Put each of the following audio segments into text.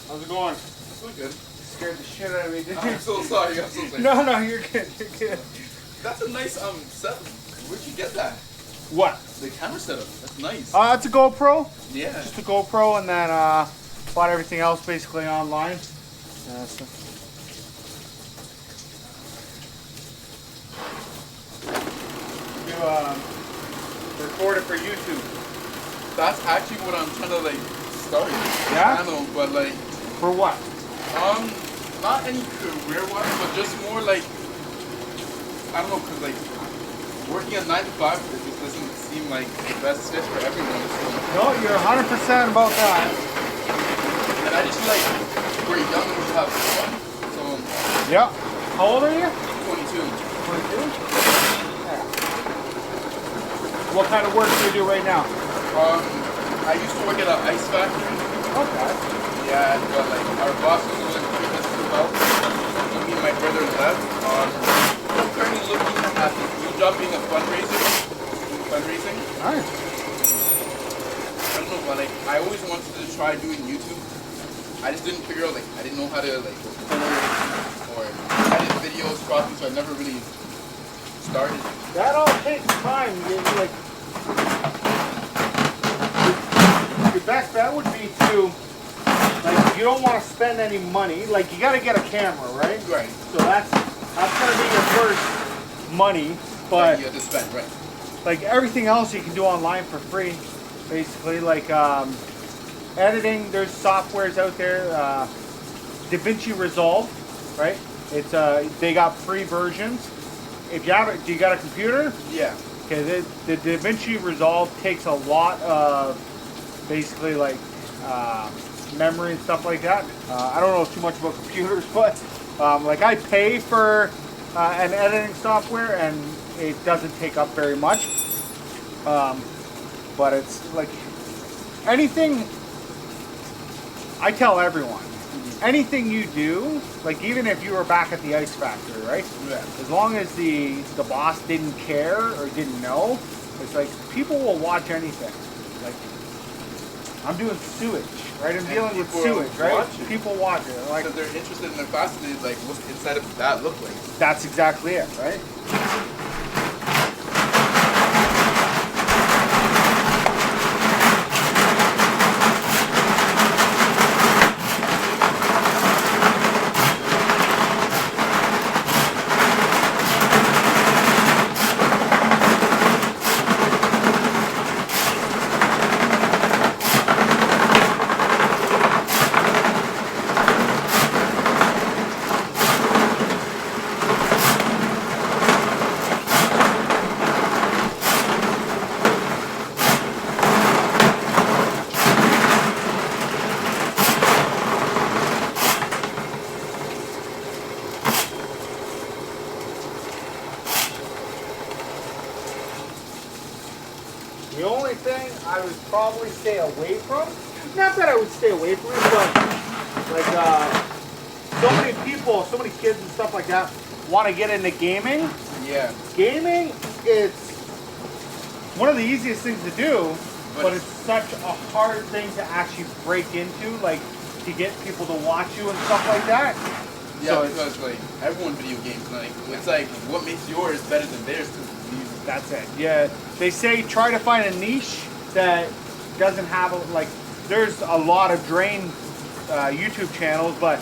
How's it going? So good. Scared the shit out of me, didn't you? I'm so sorry. I'm so sorry. No, you're good. You're good. That's a nice setup. Where'd you get that? What? The camera setup. That's nice. It's a GoPro. Yeah. Just a GoPro, and then bought everything else basically online. So. Record it for YouTube. That's actually what I'm trying to like start. Yeah. Channel, but like. For what? Not any career-wise, but just more like, I don't know, cause like working at 9 to 5, it just doesn't seem like the best fit for everyone. So. No, you're 100% about that. And I just like we're young and we have fun. So. Yeah. How old are you? 22. 22. Yeah. What kind of work do you do right now? I used to work at an ice factory. Okay. Yeah, but like our boss was willing to treat us too well. So me and my brother left. I'm currently looking at this new job being a fundraiser. Fundraising. Nice. I don't know, but like I always wanted to try doing YouTube. I just didn't figure out like I didn't know how to like record or edit videos properly, so I never really started. That all takes time. Like the best bet would be to. Like, you don't want to spend any money. Like, you got to get a camera, right? Right. So that's going to be your first money. But you have to spend, right? Like everything else, you can do online for free, basically. Like editing, there's softwares out there. DaVinci Resolve, right? It's they got free versions. If you have it, do you got a computer? Yeah. Okay. The DaVinci Resolve takes a lot of basically like. Memory and stuff like that. I don't know too much about computers, but like I pay for an editing software and it doesn't take up very much. But it's like anything, I tell everyone, anything you do, like even if you were back at the ice factory, right? Yeah. As long as the boss didn't care or didn't know, it's like people will watch anything. Like I'm doing sewage. Right, I'm dealing with sewage, right? People watch it. Like, because they're interested and they're fascinated, like, what's inside of that look like? That's exactly it, right? The only thing I would probably stay away from, not that I would stay away from it, but like so many people, so many kids and stuff like that want to get into gaming. Yeah. Gaming, it's one of the easiest things to do, but it's such a hard thing to actually break into, like to get people to watch you and stuff like that. Yeah, so because like everyone video games, like it's like what makes yours better than theirs too. That's it. Yeah, they say try to find a niche that doesn't have a, like. There's a lot of drain YouTube channels, but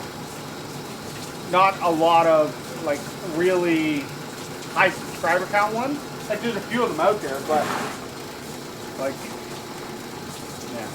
not a lot of like really high subscriber count ones. Like there's a few of them out there, but like yeah.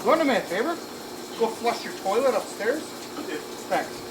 You want to do me a favor? Go flush your toilet upstairs. Okay. Thanks.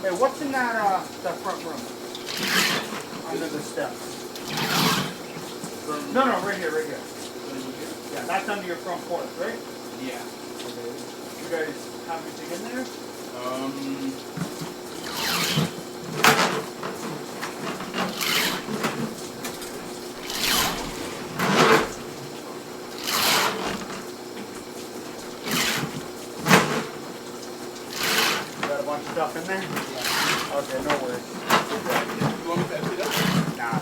Hey, what's in that front room? Under the steps. No, right here, right here. Yeah, that's under your front porch, right? Yeah. Okay. You guys have anything in there? Got a bunch of stuff in there? Yeah. Okay, no worries. You want me to empty it up? Nah.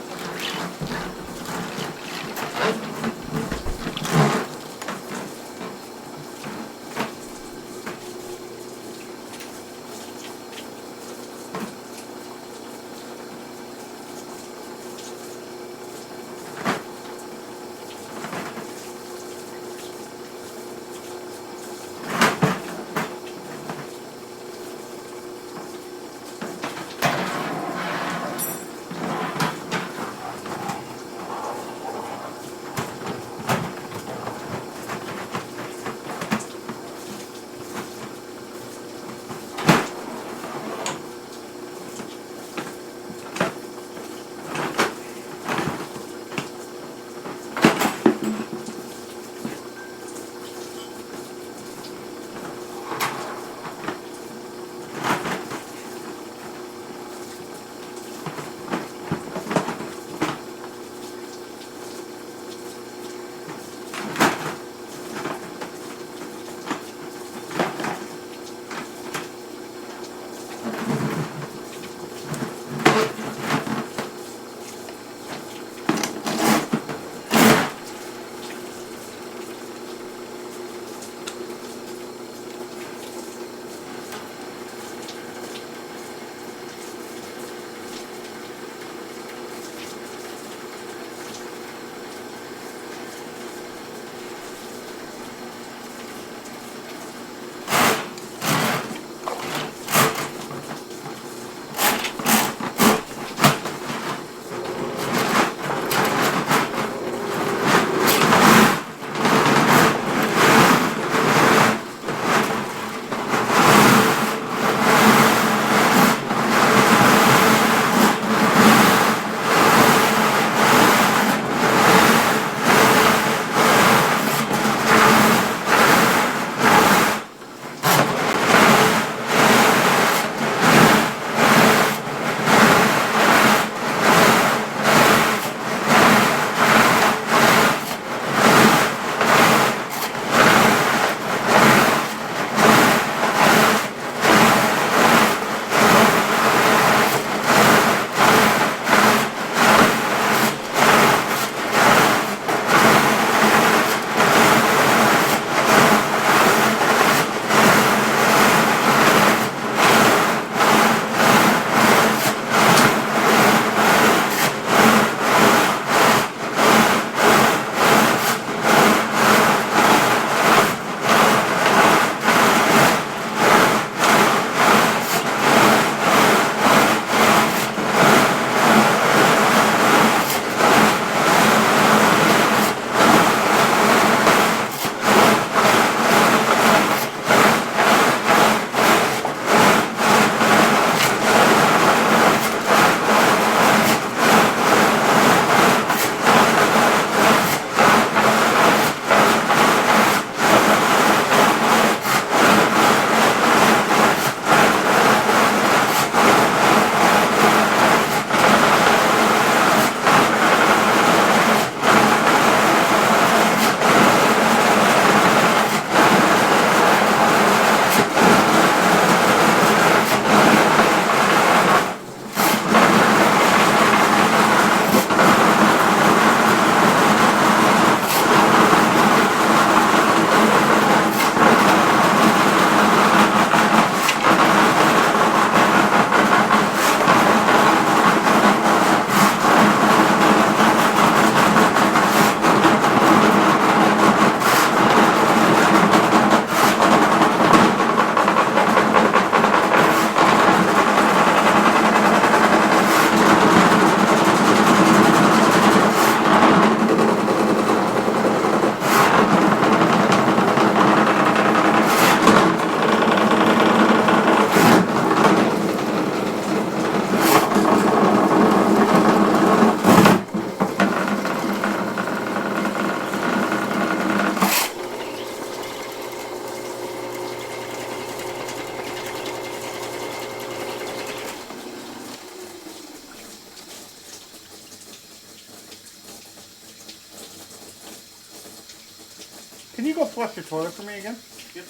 can you go flush your toilet for me again? Yep.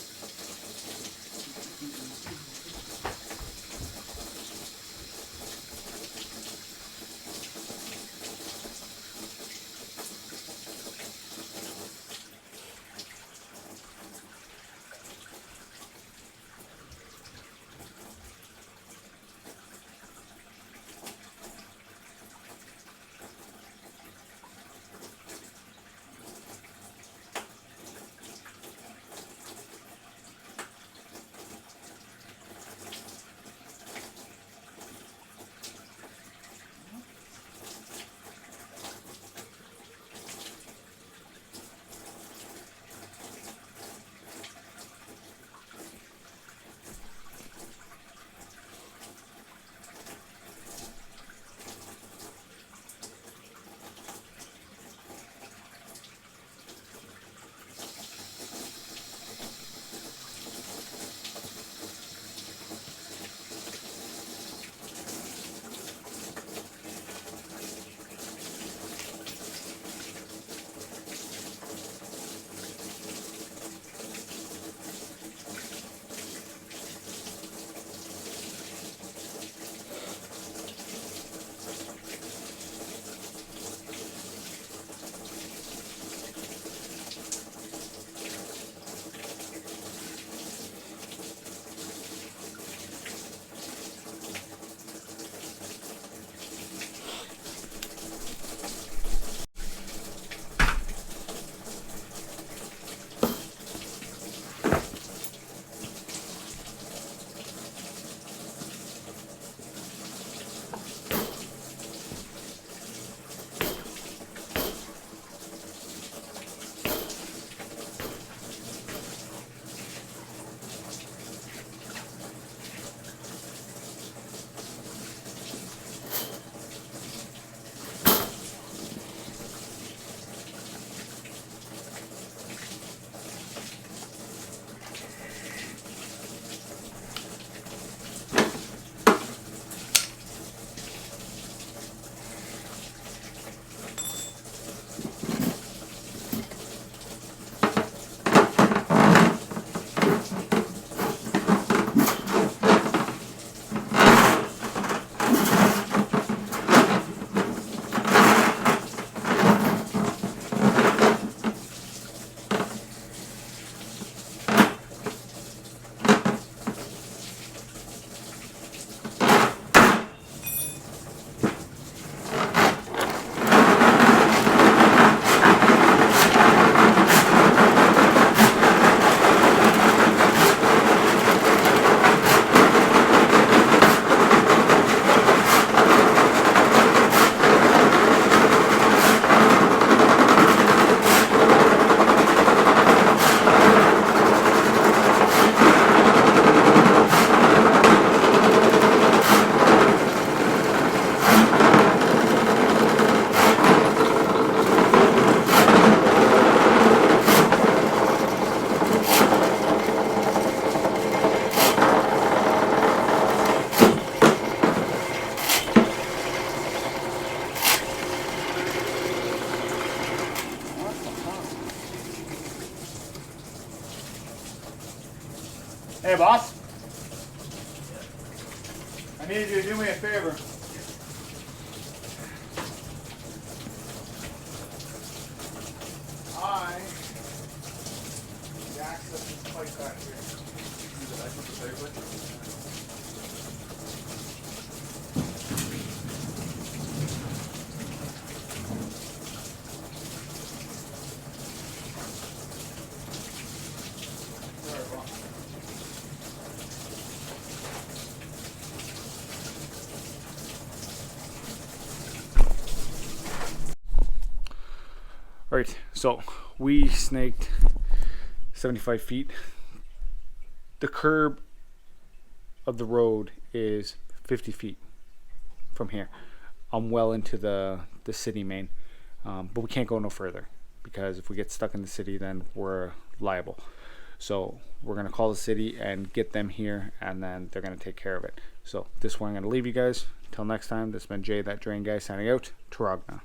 Hey, boss. I need you to do me a favor. I need access to this pipe back here. Sorry, boss. All right, so we snaked 75 feet. The curb of the road is 50 feet from here. I'm well into the city main, but we can't go no further because if we get stuck in the city, then we're liable. So we're gonna call the city and get them here, and then they're gonna take care of it. So this is where I'm gonna leave you guys. Until next time, this has been Jay, that drain guy, signing out. Taragna.